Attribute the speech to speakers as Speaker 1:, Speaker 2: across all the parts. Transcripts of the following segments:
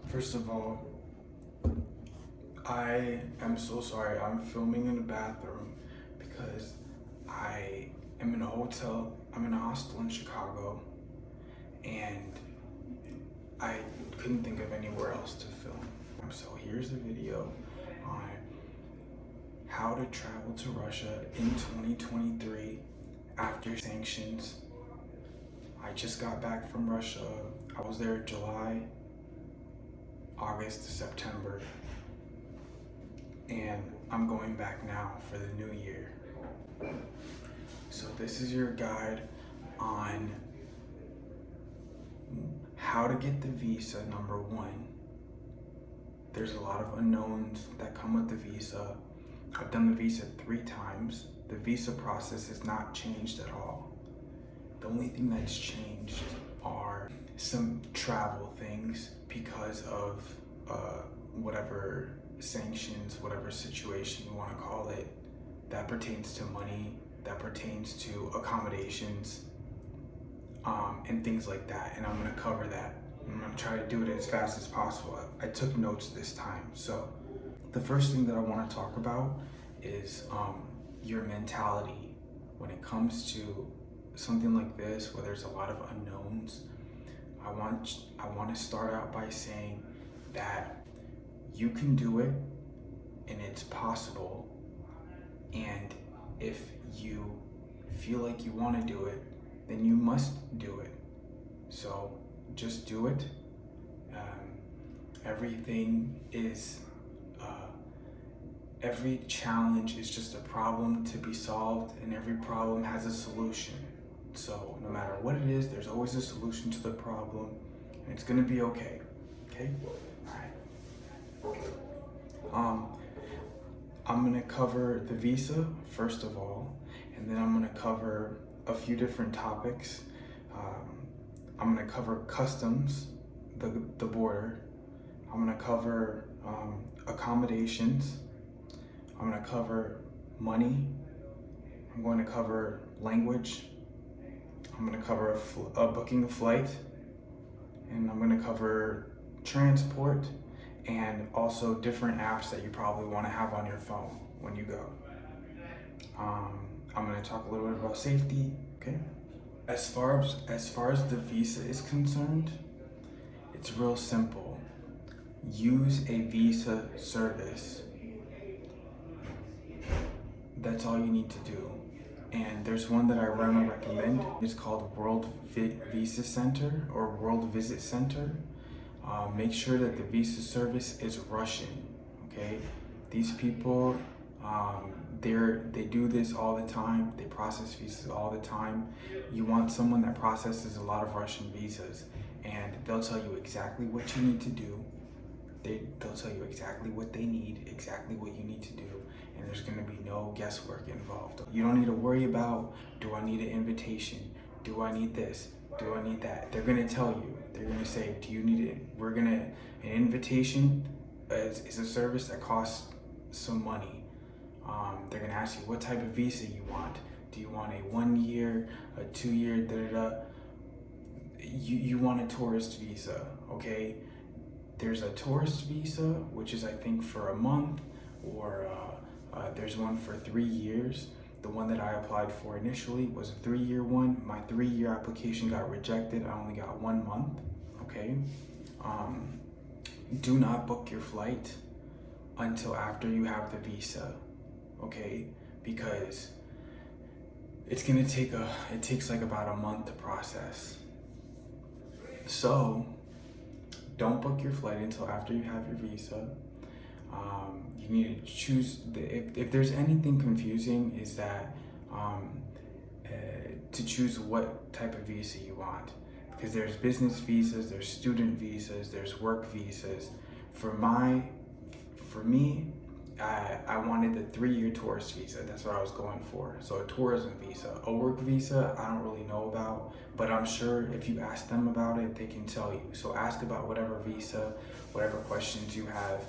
Speaker 1: First of all, I am so sorry. I'm filming in the bathroom because I am in a hotel. I'm in a hostel in Chicago, and I couldn't think of anywhere else to film. So here's a video on how to travel to Russia in 2023 after sanctions. I just got back from Russia. I was there July, August to September, and I'm going back now for the new year. So this is your guide on how to get the visa. Number one, there's a lot of unknowns that come with the visa. I've done the visa 3 times. The visa process has not changed at all. The only thing that's changed are some travel things because of whatever sanctions, whatever situation you want to call it, that pertains to money, that pertains to accommodations, and things like that. And I'm going to cover that. I'm going to try to do it as fast as possible. I took notes this time. So the first thing that I want to talk about is your mentality when it comes to something like this where there's a lot of unknowns. I want to start out by saying that you can do it and it's possible, and if you feel like you want to do it, then you must do it. So just do it. Every challenge is just a problem to be solved, and every problem has a solution. So no matter what it is, there's always a solution to the problem, and it's gonna be okay. Okay? All right. I'm gonna cover the visa first of all, and then I'm gonna cover a few different topics. I'm gonna cover customs, the border. I'm gonna cover accommodations. I'm gonna cover money. I'm going to cover language. I'm gonna cover a booking a flight, and I'm gonna cover transport, and also different apps that you probably want to have on your phone when you go. I'm gonna talk a little bit about safety. Okay. As far as the visa is concerned, it's real simple. Use a visa service. That's all you need to do. And there's one that I recommend. It's called World Visa Center or World Visit Center. Make sure that the visa service is Russian. Okay, these people, they do this all the time. They process visas all the time. You want someone that processes a lot of Russian visas, and they'll tell you exactly what you need to do. They'll tell you exactly what they need, exactly what you need to do, and there's going to be no guesswork involved. You don't need to worry about, do I need an invitation? Do I need this? Do I need that? They're going to tell you. They're going to say, do you need it? An invitation is a service that costs some money. They're going to ask you what type of visa you want. Do you want a 1 year, a 2 year, You want a tourist visa, okay? There's a tourist visa, which is I think for a month, or there's one for 3 years. The one that I applied for initially was a 3-year one. My 3-year application got rejected. I only got 1 month, okay? Do not book your flight until after you have the visa, okay? Because it takes like about a month to process. So don't book your flight until after you have your visa. You need to choose, if there's anything confusing, is that to choose what type of visa you want. Because there's business visas, there's student visas, there's work visas. For me, I wanted the 3-year tourist visa. That's what I was going for. So a tourism visa. A work visa, I don't really know about, but I'm sure if you ask them about it, they can tell you. So ask about whatever visa, whatever questions you have.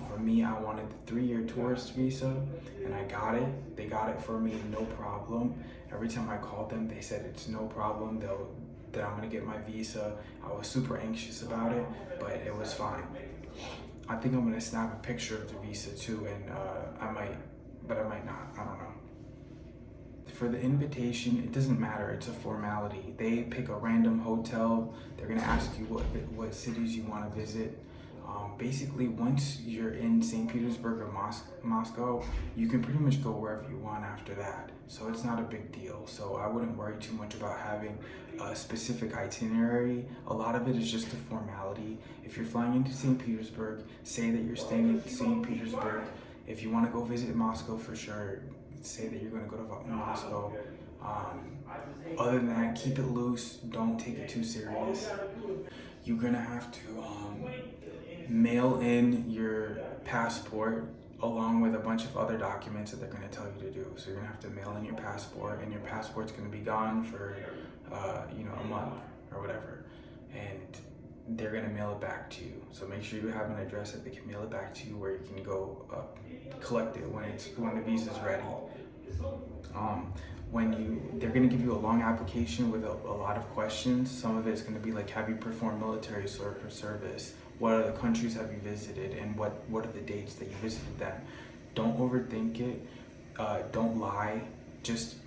Speaker 1: For me, I wanted the 3-year tourist visa, and I got it. They got it for me, no problem. Every time I called them, they said it's no problem. that I'm gonna get my visa. I was super anxious about it, but it was fine. I think I'm gonna snap a picture of the visa too, and I might, but I might not, I don't know. For the invitation, it doesn't matter, it's a formality. They pick a random hotel, they're gonna ask you what cities you wanna visit. Basically, once you're in St. Petersburg or Moscow, you can pretty much go wherever you want after that. So it's not a big deal. So I wouldn't worry too much about having a specific itinerary. A lot of it is just a formality. If you're flying into St. Petersburg, say that you're staying in St. Petersburg. If you want to go visit Moscow, for sure, say that you're going to go to Moscow. Other than that, keep it loose. Don't take it too serious. You're going to have to mail in your passport along with a bunch of other documents that they're going to tell you to do. So you're going to have to mail in your passport, and your passport's going to be gone for a month or whatever, and they're going to mail it back to you. So make sure you have an address that they can mail it back to you, where you can go collect it when the visa's ready. They're going to give you a long application with a lot of questions. Some of it's going to be like, have you performed military service? What other countries have you visited, and what are the dates that you visited them? Don't overthink it. Don't lie. Just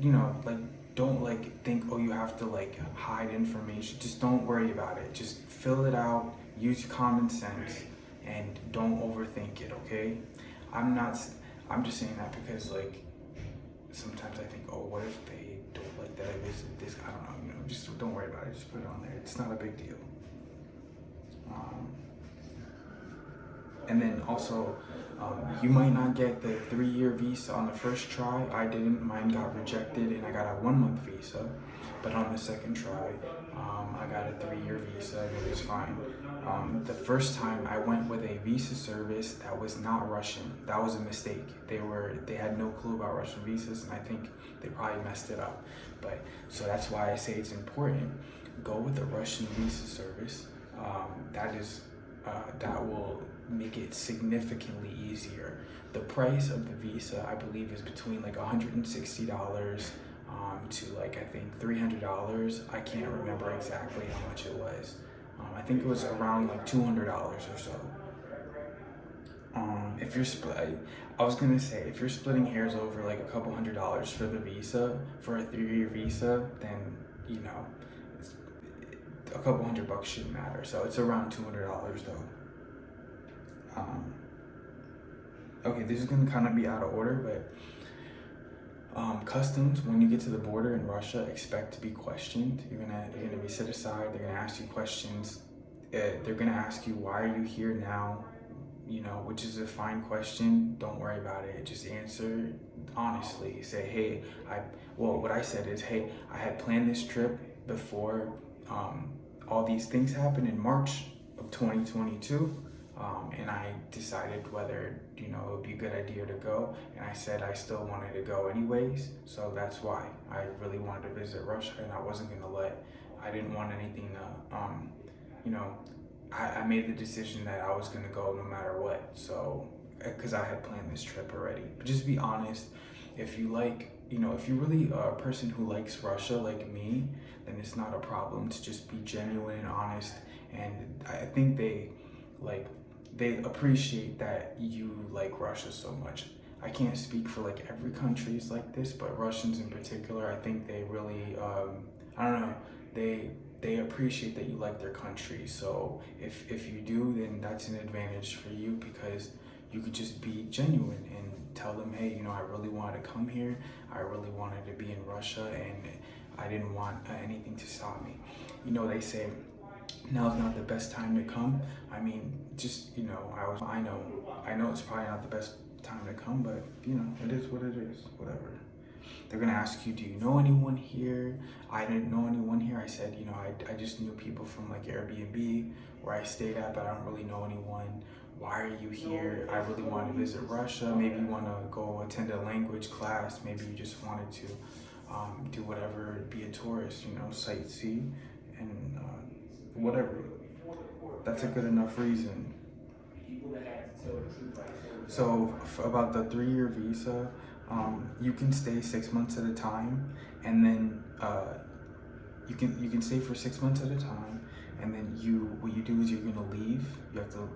Speaker 1: don't think, oh, you have to hide information. Just don't worry about it. Just fill it out. Use common sense, and don't overthink it. Okay? I'm just saying that because sometimes I think, oh, what if they don't like that I visited this? I don't know. Just don't worry about it. Just put it on there. It's not a big deal. And then also, you might not get the 3-year visa on the first try. I didn't. Mine got rejected, and I got a 1-month visa. But on the second try, I got a 3-year visa, and it was fine. The first time I went with a visa service that was not Russian. That was a mistake. They had no clue about Russian visas, and I think they probably messed it up. So that's why I say it's important. Go with a Russian visa service. That will make it significantly easier. The price of the visa, I believe, is between $160 to I think $300. I can't remember exactly how much it was. I think it was around $200 or so. If you're splitting hairs over a couple $100 for the visa, for a 3-year visa, then a couple $100 shouldn't matter. So it's around $200 though. Okay, this is gonna kind of be out of order, but customs, when you get to the border in Russia, expect to be questioned. You're gonna be set aside. They're gonna ask you questions. They're gonna ask you, why are you here now? Which is a fine question. Don't worry about it. Just answer honestly. Say, hey, what I said is, hey, I had planned this trip before all these things happened in March of 2022. And I decided whether, it would be a good idea to go. And I said I still wanted to go anyways. So that's why I really wanted to visit Russia, and I didn't want anything to, I made the decision that I was going to go no matter what. So, because I had planned this trip already. But just be honest. If you if you're really a person who likes Russia like me, then it's not a problem to just be genuine and honest. And I think they appreciate that you like Russia so much. I can't speak for every country is like this, but Russians in particular, I think they really, I don't know, they appreciate that you like their country. So if you do, then that's an advantage for you, because you could just be genuine and tell them, hey, I really wanted to come here. I really wanted to be in Russia, and I didn't want anything to stop me. They say, now's not the best time to come. I mean, just, I know it's probably not the best time to come, but, it is what it is, whatever. They're going to ask you, do you know anyone here? I didn't know anyone here. I said, I just knew people from Airbnb where I stayed at, but I don't really know anyone. Why are you here? I really want to visit Russia. Maybe you want to go attend a language class. Maybe you just wanted to do whatever, be a tourist, sightsee, and whatever. That's a good enough reason. So about the 3-year visa, you can stay 6 months at a time, and then you can stay for 6 months at a time, and then what you do is you're gonna leave. You have to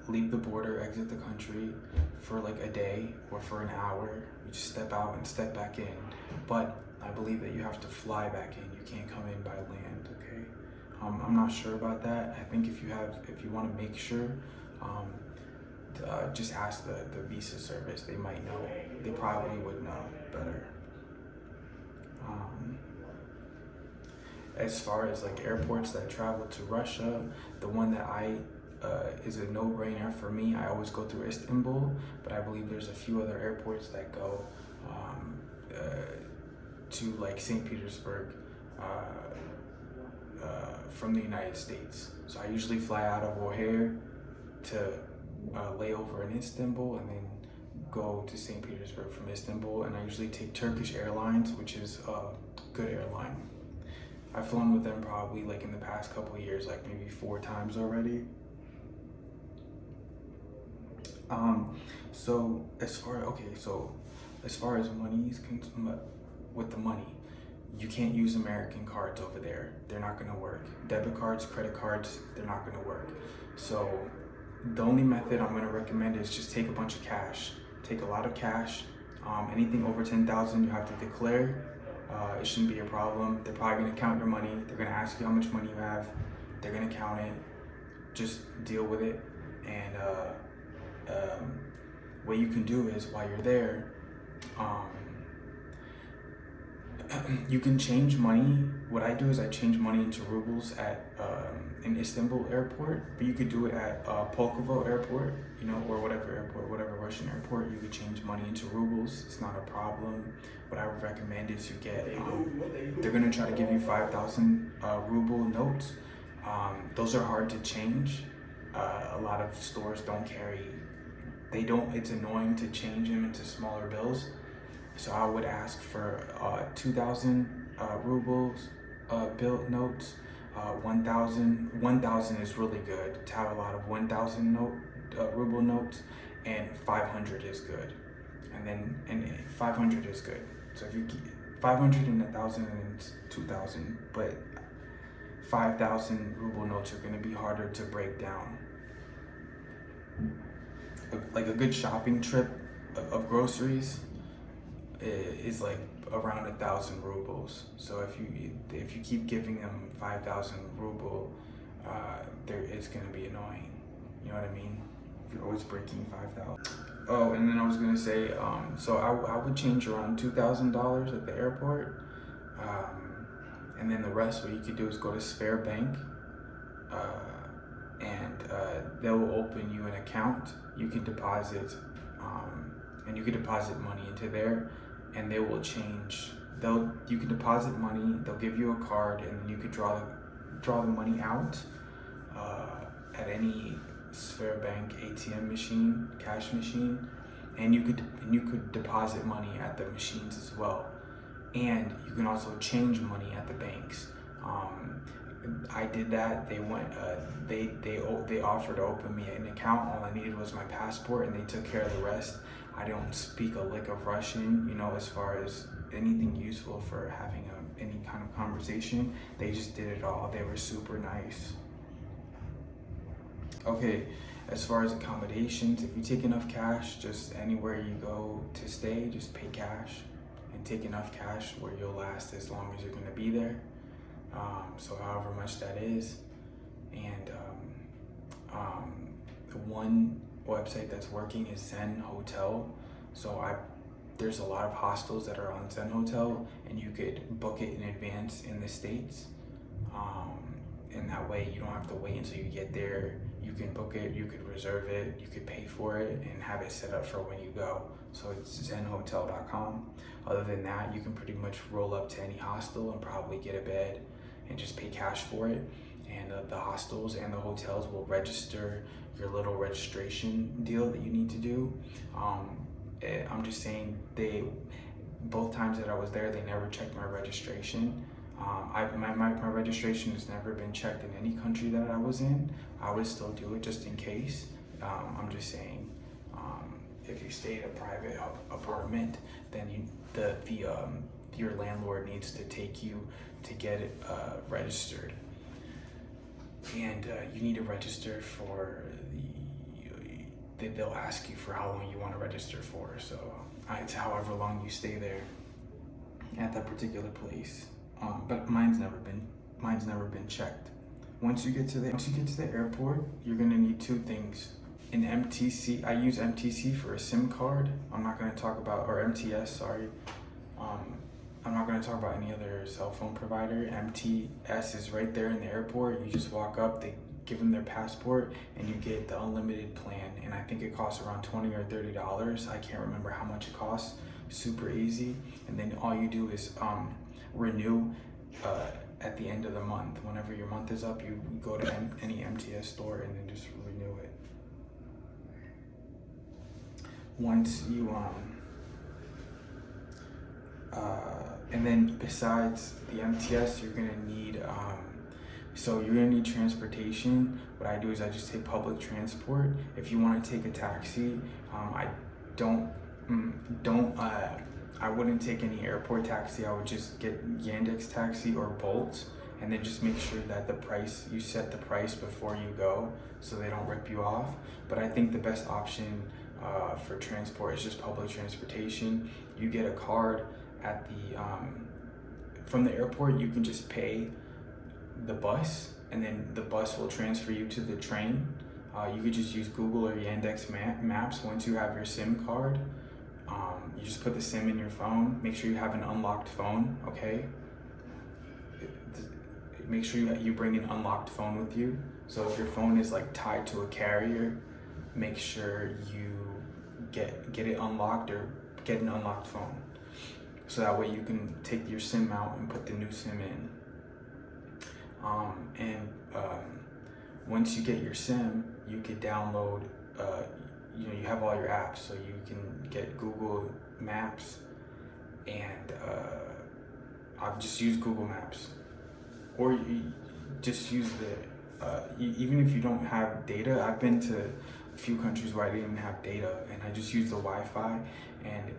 Speaker 1: leave the border, exit the country for like a day or for an hour. You just step out and step back in. But I believe that you have to fly back in. You can't come in by land. Okay. I'm not sure about that. I think if you want to make sure, just ask the visa service. They might know. They probably would know better. As far as like airports that travel to Russia, the one that is a no-brainer for me. I always go through Istanbul, but I believe there's a few other airports that go to like St. Petersburg from the United States. So I usually fly out of O'Hare to lay over in Istanbul and then go to St. Petersburg from Istanbul. And I usually take Turkish Airlines, which is a good airline. I've flown with them probably like in the past couple of years, like maybe 4 times already. So as far as money is concerned, with the money, you can't use American cards over there. They're not gonna work. Debit cards, credit cards, they're not gonna work. So the only method I'm gonna recommend is just take a bunch of cash. Take a lot of cash. Anything over 10,000 you have to declare. It shouldn't be a problem. They're probably gonna count your money. They're gonna ask you how much money you have. They're gonna count it. Just deal with it. And what you can do is while you're there, you can change money. What I do is I change money into rubles at in Istanbul airport, but you could do it at Pulkovo airport, or whatever Russian airport. You could change money into rubles. It's not a problem. What I would recommend is you get, they're gonna try to give you 5,000 ruble notes. Those are hard to change. A lot of stores don't carry, it's annoying to change them into smaller bills. So I would ask for 2,000 rubles bill notes. 1,000 is really good to have a lot of 1,000 ruble notes, and 500 is good. And 500 is good. So if you keep 500 and 1,000 and 2,000, but 5,000 ruble notes are going to be harder to break down. Like a good shopping trip of groceries is like around 1,000 rubles. So if you keep giving them 5,000 ruble, it's gonna be annoying. You know what I mean? If you're always breaking 5,000. Oh, and then I was gonna say, so I would change around $2,000 at the airport, and then the rest, what you could do is go to Sphere Bank, and they will open you an account. You can deposit, and you can deposit money into there. And they will change. You can deposit money. They'll give you a card, and then you could draw the money out at any Sphere Bank ATM machine, cash machine, and you could deposit money at the machines as well. And you can also change money at the banks. I did that. They went. They offered to open me an account. All I needed was my passport, and they took care of the rest. I don't speak a lick of Russian, as far as anything useful for having any kind of conversation. They just did it all. They were super nice. Okay, as far as accommodations, if you take enough cash, just anywhere you go to stay, just pay cash and take enough cash where you'll last as long as you're gonna be there. So however much that is. And the one website that's working is Zen Hotel. So there's a lot of hostels that are on Zen Hotel, and you could book it in advance in the States. And that way you don't have to wait until you get there. You can book it, you could reserve it, you could pay for it and have it set up for when you go. So it's zenhotel.com. Other than that, you can pretty much roll up to any hostel and probably get a bed and just pay cash for it. And the hostels and the hotels will register your little registration deal that you need to do. I'm just saying, both times that I was there, they never checked my registration. My registration has never been checked in any country that I was in. I would still do it just in case. I'm just saying, if you stay at a private apartment, then your landlord needs to take you to get it registered. And you need to register for they'll ask you for how long you want to register for. So it's however long you stay there at that particular place. But mine's never been checked. Once you get to the airport, you're gonna need two things. An MTC. I use MTC for a SIM card. I'm not gonna talk about, or MTS. Sorry. I'm not gonna talk about any other cell phone provider. MTS is right there in the airport. You just walk up. They give them their passport, and you get the unlimited plan. And I think it costs around $20 or $30. I can't remember how much it costs. Super easy. And then all you do is renew at the end of the month. Whenever your month is up, you go to any MTS store and then just renew it. Once you and then besides the MTS, you're gonna need transportation. What I do is I just take public transport. If you want to take a taxi, I wouldn't take any airport taxi. I would just get Yandex taxi or Bolt, and then just make sure that you set the price before you go, so they don't rip you off. But I think the best option for transport is just public transportation. You get a card at from the airport. You can just pay the bus, and then the bus will transfer you to the train. You could just use Google or Yandex Maps. Once you have your SIM card, you just put the SIM in your phone. Make sure you have an unlocked phone, okay? Make sure you bring an unlocked phone with you. So if your phone is like tied to a carrier, make sure you get it unlocked, or get an unlocked phone. So that way you can take your SIM out and put the new SIM in. Once you get your SIM, you could download, you have all your apps, so you can get Google Maps, and I've just used Google Maps, or you just use even if you don't have data. I've been to a few countries where I didn't have data, and I just use the Wi-Fi, and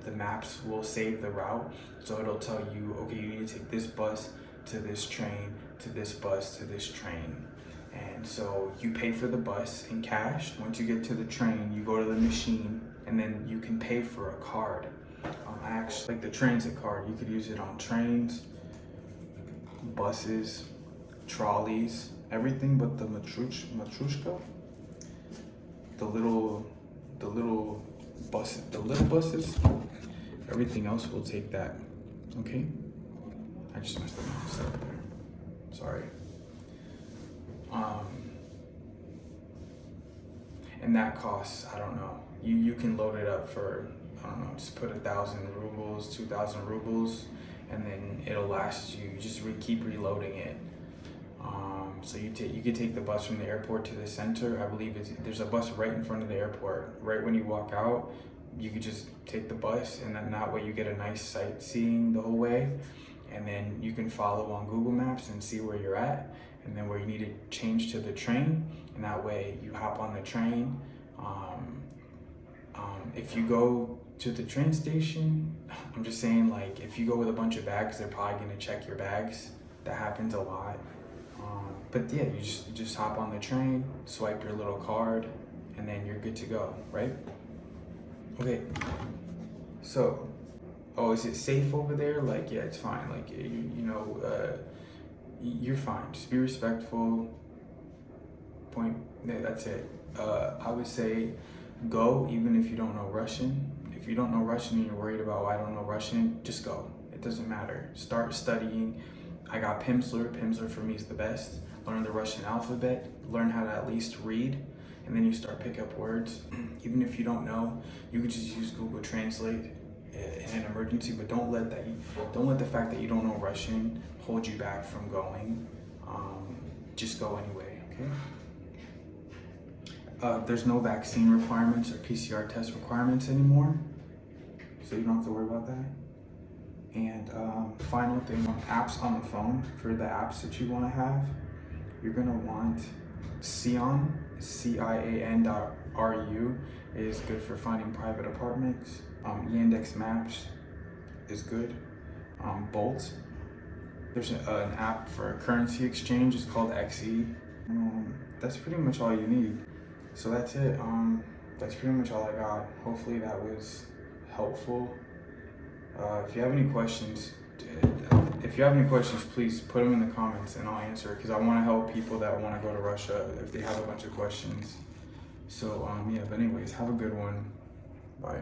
Speaker 1: the maps will save the route, so it'll tell you, okay, you need to take this bus to this train, to this bus, to this train. And so you pay for the bus in cash. Once you get to the train, you go to the machine, and then you can pay for a card. Actually, like the transit card, you could use it on trains, buses, trolleys, everything but the matrushka, the little buses. Everything else will take that. Okay. I just messed up my setup there. Sorry. And that costs, I don't know. You can load it up for, I don't know, just put 1,000 rubles, 2,000 rubles, and then it'll last you. Just keep reloading it. So you could take the bus from the airport to the center. I believe there's a bus right in front of the airport. Right when you walk out, you could just take the bus, and then that way you get a nice sightseeing the whole way. And then you can follow on Google Maps and see where you're at, and then where you need to change to the train, and that way you hop on the train. If you go to the train station, I'm just saying, like, if you go with a bunch of bags, they're probably gonna check your bags. That happens a lot. But yeah, you just hop on the train, swipe your little card, and then you're good to go, right? Okay, so, is it safe over there? Like, yeah, it's fine. Like, you're fine. Just be respectful. That's it. I would say go, even if you don't know Russian. If you don't know Russian and you're worried about, I don't know Russian, just go. It doesn't matter. Start studying. I got Pimsleur. Pimsleur for me is the best. Learn the Russian alphabet. Learn how to at least read. And then you start picking up words. Even if you don't know, you could just use Google Translate in an emergency, but don't let the fact that you don't know Russian hold you back from going. Just go anyway, okay? There's no vaccine requirements or PCR test requirements anymore, so you don't have to worry about that. And final thing, apps on the phone. For the apps that you want to have, you're gonna want Cian, CIAN.RU is good for finding private apartments. Yandex Maps is good. Bolt. There's an app for currency exchange. It's called XE. That's pretty much all you need. So that's it. That's pretty much all I got. Hopefully that was helpful. If you have any questions, please put them in the comments and I'll answer, because I want to help people that want to go to Russia if they have a bunch of questions. So yeah, but anyways, have a good one. Bye.